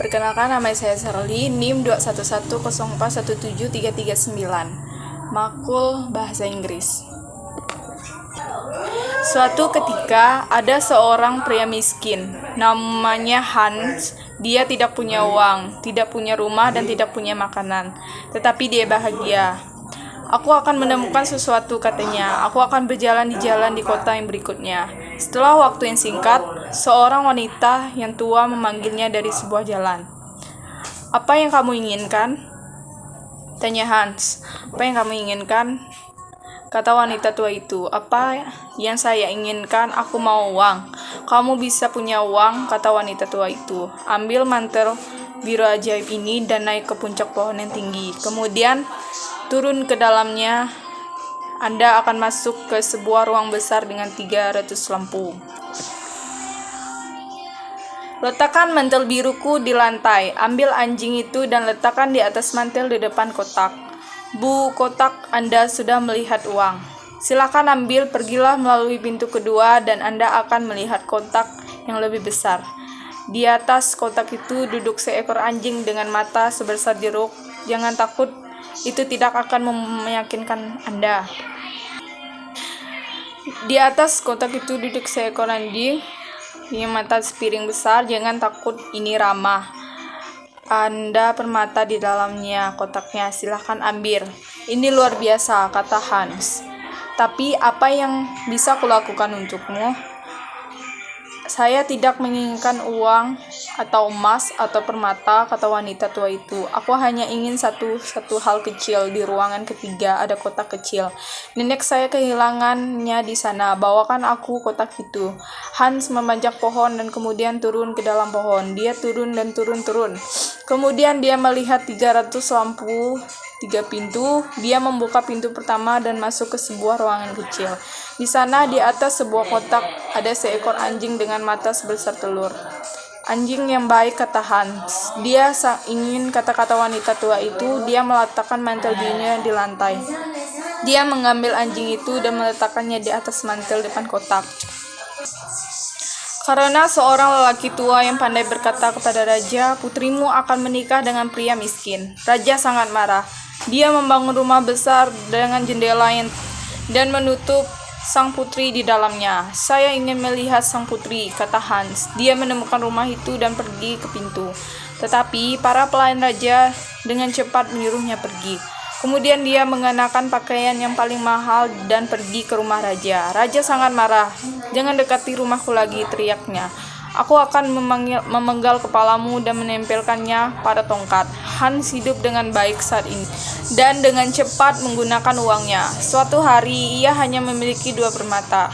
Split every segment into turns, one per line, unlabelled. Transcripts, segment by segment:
Perkenalkan, nama saya Sherly, NIM 211041739, Makul Bahasa Inggris. Suatu ketika ada seorang pria miskin, namanya Hans. Dia tidak punya uang, tidak punya rumah, dan tidak punya makanan, tetapi dia bahagia. Aku akan menemukan sesuatu, katanya. Aku akan berjalan di jalan di kota yang berikutnya. Setelah waktu yang singkat, seorang wanita yang tua memanggilnya dari sebuah jalan. "Apa yang kamu inginkan?" tanya Hans. "Apa yang kamu inginkan?" kata wanita tua itu. "Apa yang saya inginkan? Aku mau uang." "Kamu bisa punya uang," kata wanita tua itu. "Ambil mantel biru ajaib ini dan naik ke puncak pohon yang tinggi. Kemudian turun ke dalamnya. Anda akan masuk ke sebuah ruang besar dengan 300 lampu. Letakkan mantel biruku di lantai. Ambil anjing itu dan letakkan di atas mantel di depan kotak. Bu, kotak Anda sudah melihat uang. Silakan ambil, pergilah melalui pintu kedua dan Anda akan melihat kotak yang lebih besar. Di atas kotak itu duduk seekor anjing dengan mata sebesar jeruk. Jangan takut, itu tidak akan meyakinkan Anda." Di atas kotak itu duduk seekor anjing yang mata sepiring besar. Jangan takut, ini ramah. Anda permata di dalamnya kotaknya. Silahkan ambil. Ini luar biasa, kata Hans. "Tapi apa yang bisa kulakukan untukmu?" "Saya tidak menginginkan uang atau emas atau permata," kata wanita tua itu. "Aku hanya ingin satu hal kecil. Di ruangan ketiga ada kotak kecil. Nenek saya kehilangannya di sana. Bawakan aku kotak itu." Hans memanjat pohon dan kemudian turun ke dalam pohon. Dia turun dan turun. Kemudian dia melihat 300 lampu, 3 pintu. Dia membuka pintu pertama dan masuk ke sebuah ruangan kecil. Di sana, di atas sebuah kotak, ada seekor anjing dengan mata sebesar telur. "Anjing yang baik," kata Hans. Dia ingin kata-kata wanita tua itu. Dia meletakkan mantel birunya di lantai. Dia mengambil anjing itu dan meletakkannya di atas mantel depan kotak. Karena seorang lelaki tua yang pandai berkata kepada raja, "Putrimu akan menikah dengan pria miskin." Raja sangat marah. Dia membangun rumah besar dengan jendela dan menutup sang putri di dalamnya. "Saya ingin melihat sang putri," kata Hans. Dia menemukan rumah itu dan pergi ke pintu. Tetapi para pelayan raja dengan cepat menyuruhnya pergi. Kemudian dia mengenakan pakaian yang paling mahal dan pergi ke rumah raja. Raja sangat marah. "Jangan dekati rumahku lagi," teriaknya. "Aku akan memenggal kepalamu dan menempelkannya pada tongkat." Hans hidup dengan baik saat ini dan dengan cepat menggunakan uangnya. Suatu hari ia hanya memiliki 2 permata.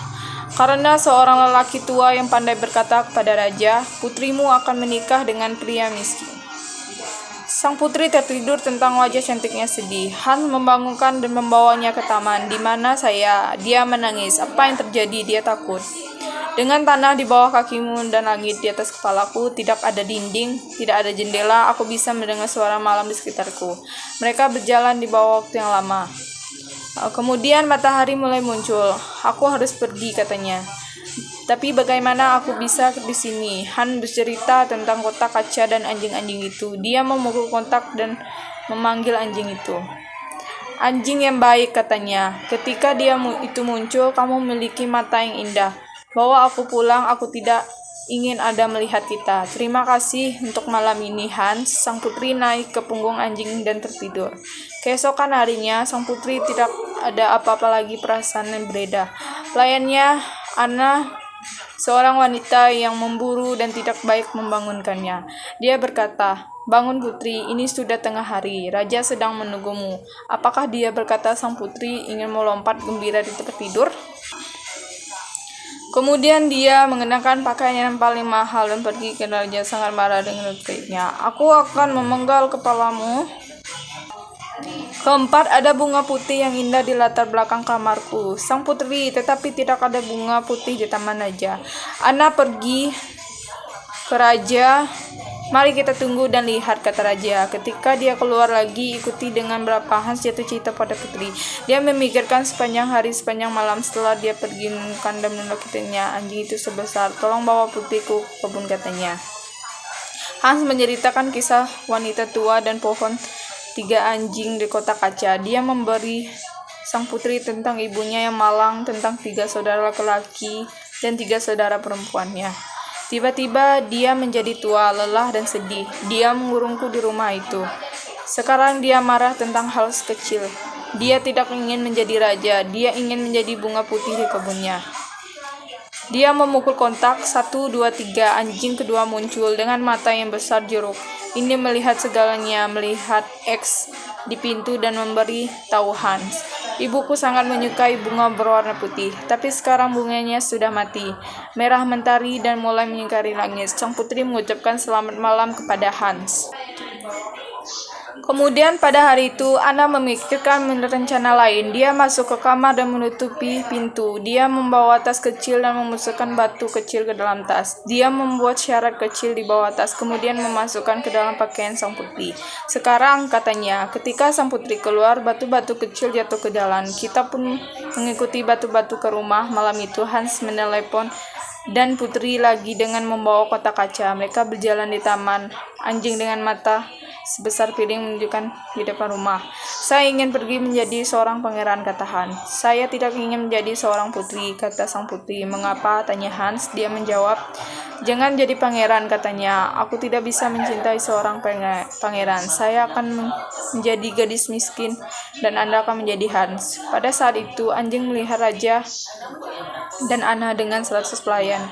Karena seorang lelaki tua yang pandai berkata kepada raja, "Putrimu akan menikah dengan pria miskin." Sang putri tertidur tentang wajah cantiknya sedih. Hans membangunkan dan membawanya ke taman. "Di mana saya?" Dia menangis. "Apa yang terjadi?" Dia takut. "Dengan tanah di bawah kakimu dan langit di atas kepalaku, tidak ada dinding, tidak ada jendela, aku bisa mendengar suara malam di sekitarku. Mereka berjalan di bawah waktu yang lama." Kemudian matahari mulai muncul. "Aku harus pergi," katanya. "Tapi bagaimana aku bisa di sini?" Hans bercerita tentang kotak kaca dan anjing-anjing itu. Dia memukul kotak dan memanggil anjing itu. "Anjing yang baik," katanya. "Ketika dia itu muncul, kamu memiliki mata yang indah. Bawa aku pulang, aku tidak ingin Anda melihat kita." "Terima kasih untuk malam ini, Hans." Sang putri naik ke punggung anjing dan tertidur. Keesokan harinya, sang putri tidak ada apa-apa lagi perasaan yang berbeda. Pelayannya, Anna, seorang wanita yang memburu dan tidak baik, membangunkannya. Dia berkata, "Bangun putri, ini sudah tengah hari. Raja sedang menunggumu." "Apakah dia?" berkata sang putri, ingin melompat gembira di tempat tidur. Kemudian dia mengenakan pakaian yang paling mahal dan pergi ke raja sangat marah dengan teriaknya, "Aku akan memenggal kepalamu." Keempat, ada bunga putih yang indah di latar belakang kamarku. Sang putri, "Tetapi tidak ada bunga putih di taman raja." Anna pergi ke raja. "Mari kita tunggu dan lihat," kata raja. Ketika dia keluar lagi, ikuti dengan berapa Hans jatuh cinta pada putri. Dia memikirkan sepanjang hari, sepanjang malam. Setelah dia pergi menemukan dan menakutinya anjing itu sebesar, "Tolong bawa putriku ke kebun," katanya. Hans menceritakan kisah wanita tua dan pohon 3 anjing di kota kaca. Dia memberi sang putri tentang ibunya yang malang, tentang 3 saudara laki-laki dan 3 saudara perempuannya. Tiba-tiba dia menjadi tua, lelah dan sedih. Dia mengurungku di rumah itu. Sekarang dia marah tentang hal kecil. Dia tidak ingin menjadi raja, dia ingin menjadi bunga putih di kebunnya. Dia memukul kontak, 1, 2, 3, anjing kedua muncul dengan mata yang besar jeruk. Ini melihat segalanya, melihat X di pintu dan memberi tahu Hans. Ibuku sangat menyukai bunga berwarna putih, tapi sekarang bunganya sudah mati, merah mentari dan mulai menyingkari langit. Sang putri mengucapkan selamat malam kepada Hans. Kemudian pada hari itu, Anna memikirkan rencana lain. Dia masuk ke kamar dan menutupi pintu. Dia membawa tas kecil dan memasukkan batu kecil ke dalam tas. Dia membuat syarat kecil di bawah tas, kemudian memasukkan ke dalam pakaian sang putri. Sekarang, katanya, ketika sang putri keluar, batu-batu kecil jatuh ke jalan. Kita pun mengikuti batu-batu ke rumah. Malam itu, Hans menelepon dan putri lagi dengan membawa kotak kaca. Mereka berjalan di taman. Anjing dengan mata sebesar piring menunjukkan di depan rumah. Saya ingin pergi menjadi seorang pangeran, kata Hans. Saya tidak ingin menjadi seorang putri, kata sang putri. Mengapa? Tanya Hans. Dia menjawab, jangan jadi pangeran, katanya. Aku tidak bisa mencintai seorang pangeran. Saya akan menjadi gadis miskin dan Anda akan menjadi Hans. Pada saat itu, anjing melihat Raja dan Anna dengan 100 pelayan.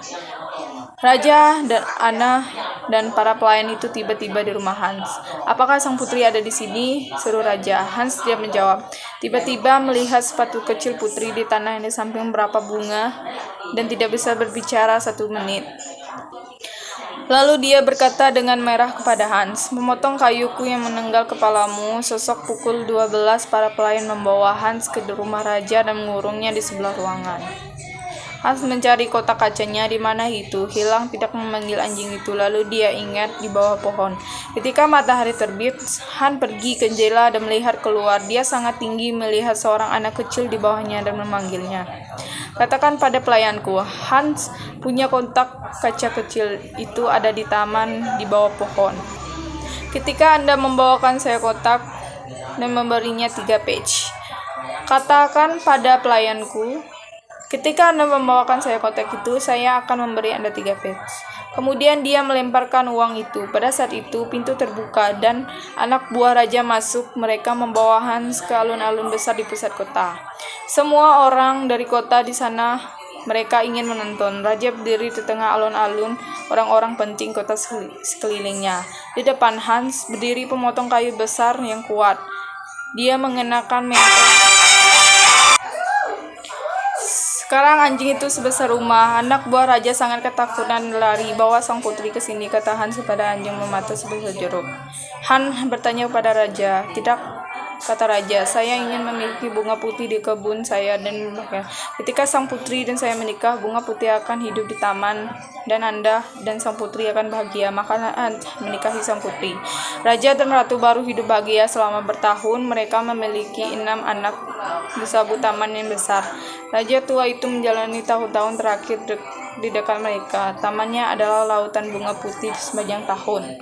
Raja dan Anna dan para pelayan itu tiba-tiba di rumah Hans. Apakah sang putri ada di sini? Seru Raja. Hans dia menjawab. Tiba-tiba melihat sepatu kecil putri di tanah yang di samping beberapa bunga dan tidak bisa berbicara 1 menit. Lalu dia berkata dengan merah kepada Hans, memotong kayuku yang menenggal kepalamu. Sosok pukul 12 para pelayan membawa Hans ke rumah Raja dan mengurungnya di sebelah ruangan. Hans mencari kotak kacanya, di mana itu, hilang, tidak memanggil anjing itu. Lalu dia ingat di bawah pohon. Ketika matahari terbit, Hans pergi ke jendela dan melihat keluar. Dia sangat tinggi, melihat seorang anak kecil di bawahnya dan memanggilnya. Katakan pada pelayanku, Hans punya kotak kaca kecil itu ada di taman di bawah pohon. Ketika Anda membawakan saya kotak dan memberinya 3 page, katakan pada pelayanku, ketika Anda membawakan saya kotak itu, saya akan memberi Anda 3 page. Kemudian dia melemparkan uang itu. Pada saat itu, pintu terbuka dan anak buah raja masuk. Mereka membawa Hans ke alun-alun besar di pusat kota. Semua orang dari kota di sana, mereka ingin menonton. Raja berdiri di tengah alun-alun, orang-orang penting kota sekelilingnya. Di depan Hans berdiri pemotong kayu besar yang kuat. Dia mengenakan mantel. Sekarang anjing itu sebesar rumah. Anak buah raja sangat ketakutan lari. Bawa sang putri ke sini, kata Hans kepada anjing bermata sebesar jeruk. Hans bertanya kepada raja. Tidak, kata raja, saya ingin memiliki bunga putih di kebun saya dan ketika sang putri dan saya menikah, bunga putih akan hidup di taman dan Anda dan sang putri akan bahagia. Maka menikahi sang putri. Raja dan ratu baru hidup bahagia selama bertahun. Mereka memiliki 6 anak di sabut taman yang besar. Raja tua itu menjalani tahun-tahun terakhir di dekat mereka. Tamannya adalah lautan bunga putih sepanjang tahun.